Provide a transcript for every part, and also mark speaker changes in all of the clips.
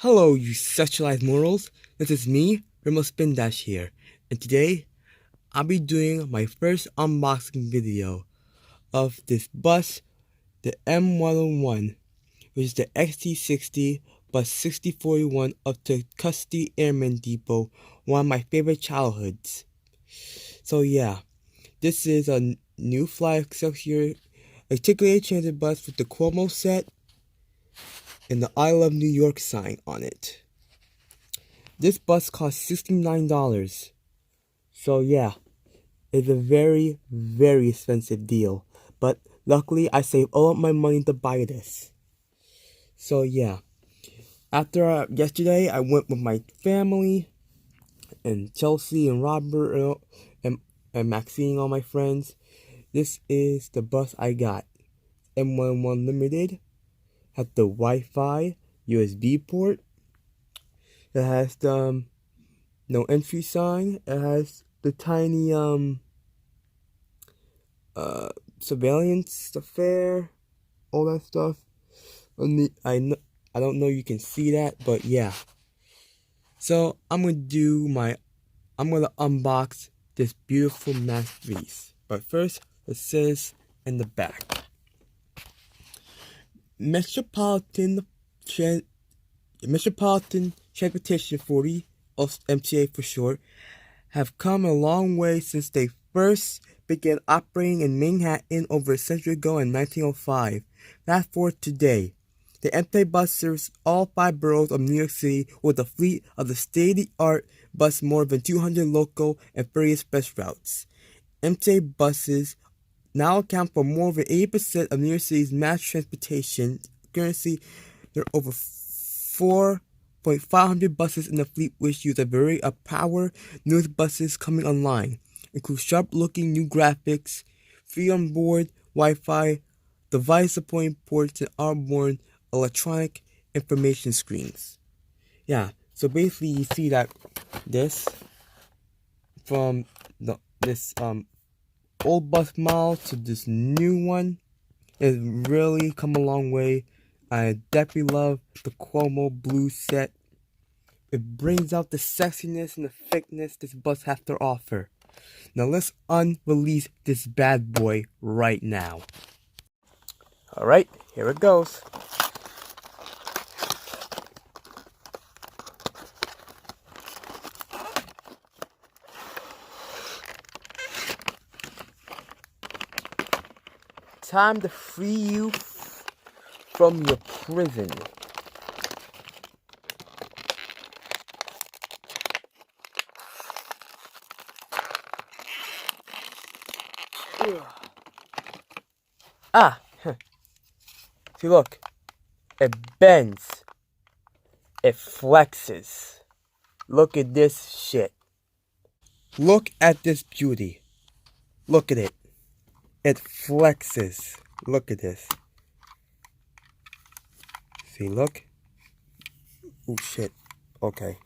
Speaker 1: Hello, you sexualized mortals. This is me, Remo Spin Dash here, and today I'll be doing my first unboxing video of this bus, the M101, which is the XD60 bus 6041 of the Custody Airman Depot, one of my favorite childhoods. So yeah, this is a new fly Excelsior articulated transit bus with the Cuomo set and the I Love New York sign on it. This bus costs $69. So yeah, it's a very, very expensive deal. But luckily I saved all of my money to buy this. So yeah, after yesterday I went with my family and Chelsea and Robert and Maxine, all my friends. This is the bus I got. M101 Limited. Has the Wi-Fi USB port. It has the no entry sign. It has the tiny surveillance affair, all that stuff. I don't know if you can see that, but yeah. So I'm gonna unbox this beautiful masterpiece. But first, it says in the back. Metropolitan Transportation Authority, or MTA for short, have come a long way since they first began operating in Manhattan over a century ago in 1905. Fast forward today, the MTA bus serves all 5 boroughs of New York City with a fleet of the state-of-the-art bus, more than 200 local and 30 express routes. MTA buses now account for more than 80% of New York City's mass transportation. Currently, there are over 4,500 buses in the fleet, which use a variety of power. Newest buses coming online include sharp-looking new graphics, free onboard Wi-Fi, device-supporting ports, and outboard electronic information screens. Yeah, so basically you see that this from this old bus model to this new one has really come a long way. I definitely love the Cuomo blue set. It brings out the sexiness and the thickness this bus has to offer. Now let's unrelease this bad boy right now. Alright, here it goes. Time to free you from your prison. See, look, it bends, it flexes. Look at this shit. Look at this beauty. Look at it. It flexes. Look at this. See, look. Oh shit. Okay.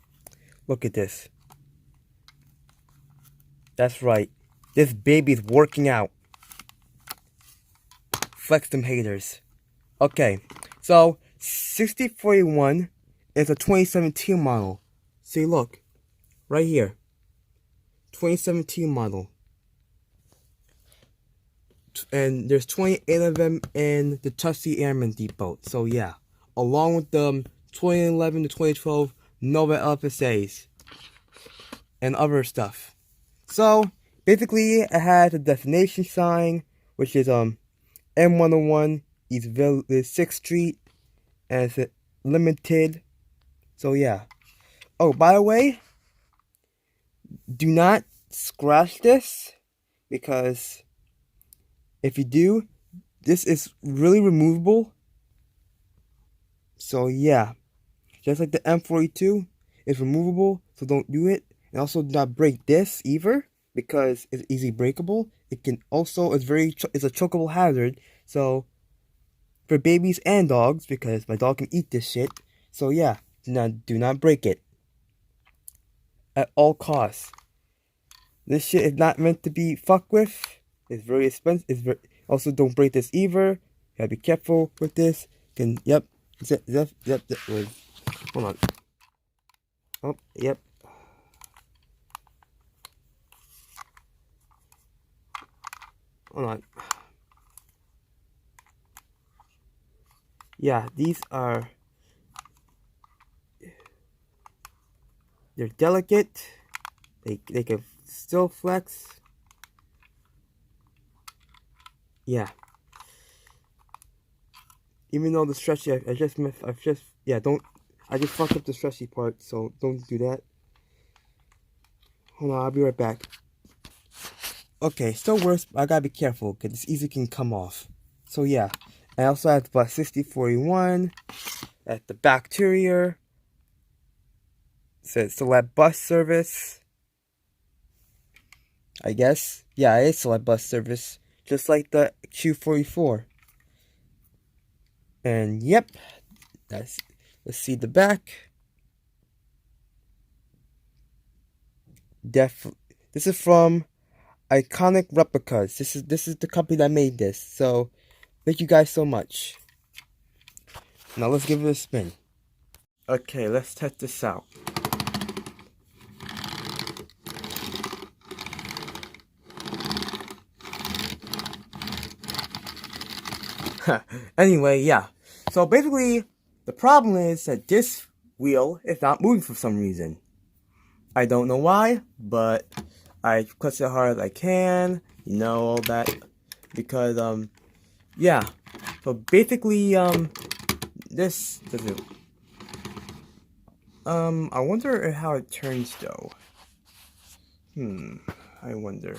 Speaker 1: Look at this. That's right. This baby's working out. Flex them haters. Okay. So 6041 is a 2017 model. See, look. Right here. 2017 model. And there's 28 of them in the Custody Airman Depot. So yeah, along with the 2011 to 2012 Nova LFSAs and other stuff. So basically, it has a destination sign, which is M101 East Village 6th Street, and it's limited. So yeah. Oh, by the way, do not scratch this, because if you do, this is really removable. So yeah, just like the M42, it's removable, so don't do it. And also do not break this either, because it's easily breakable. It can also, it's a chokeable hazard, so for babies and dogs, because my dog can eat this shit. So yeah, do not break it at all costs. This shit is not meant to be fucked with. It's very expensive. Also, don't break this either. You gotta be careful with this. Yep. Hold on. Oh, yep. Hold on. Yeah, these are... They're delicate. They can still flex. Yeah. Even though the stretchy, I just fucked up the stretchy part, so don't do that. Hold on, I'll be right back. Okay, still worse, but I gotta be careful, because this easily can come off. So yeah, I also have the 6041 at the bacteria. Says select bus service. I guess. Yeah, it is select bus service. Just like the Q44. And yep. Let's see the back. This is from Iconic Replicas. This is the company that made this. So thank you guys so much. Now let's give it a spin. Okay, let's test this out. Anyway, yeah. So basically, the problem is that this wheel is not moving for some reason. I don't know why, but I press it as hard as I can, you know, all that, because, yeah. So basically, this doesn't, I wonder how it turns, though. I wonder.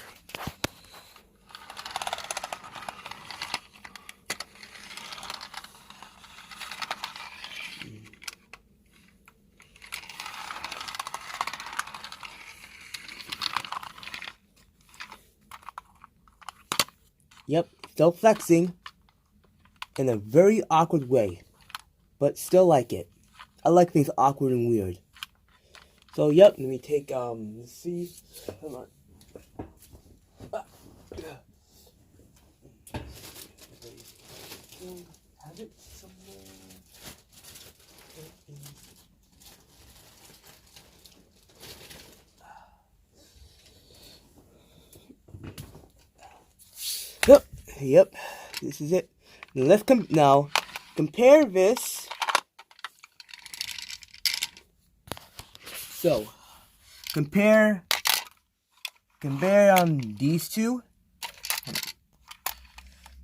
Speaker 1: Yep, still flexing in a very awkward way, but still like it. I like things awkward and weird. So yep, let me take let's see. Hold on. Have it somewhere. Yep, this is it. Now compare this. So compare these two.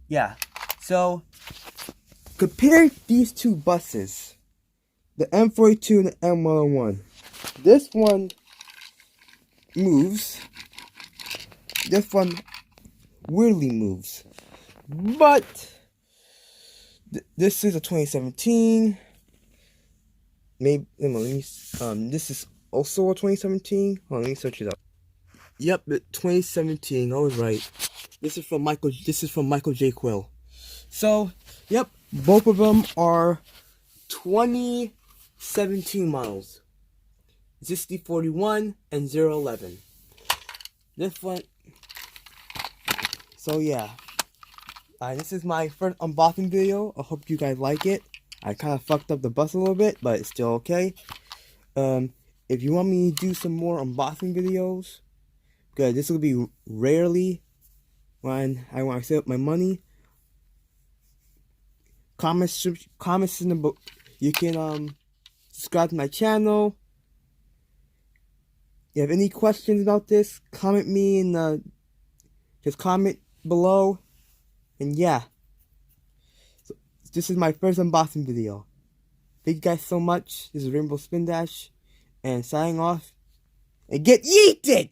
Speaker 1: Yeah. So compare these two buses, the M42 and the M101. This one moves. This one weirdly moves. But this is a 2017. Maybe let me. This is also a 2017. Hold on, let me search it up. Yep, 2017. I was right. This is from Michael. This is from Michael J. Quill. So, yep, both of them are 2017 models. XD41 and 011. This one. So yeah. This is my first unboxing video. I hope you guys like it. I kind of fucked up the bus a little bit, but it's still okay. If you want me to do some more unboxing videos, good. This will be rarely when I want to save up my money. Comments in the book. You can subscribe to my channel. If you have any questions about this, comment me in just comment below. And yeah, so this is my first unboxing video. Thank you guys so much. This is Rainbow Spin Dash, and signing off. And get yeeted!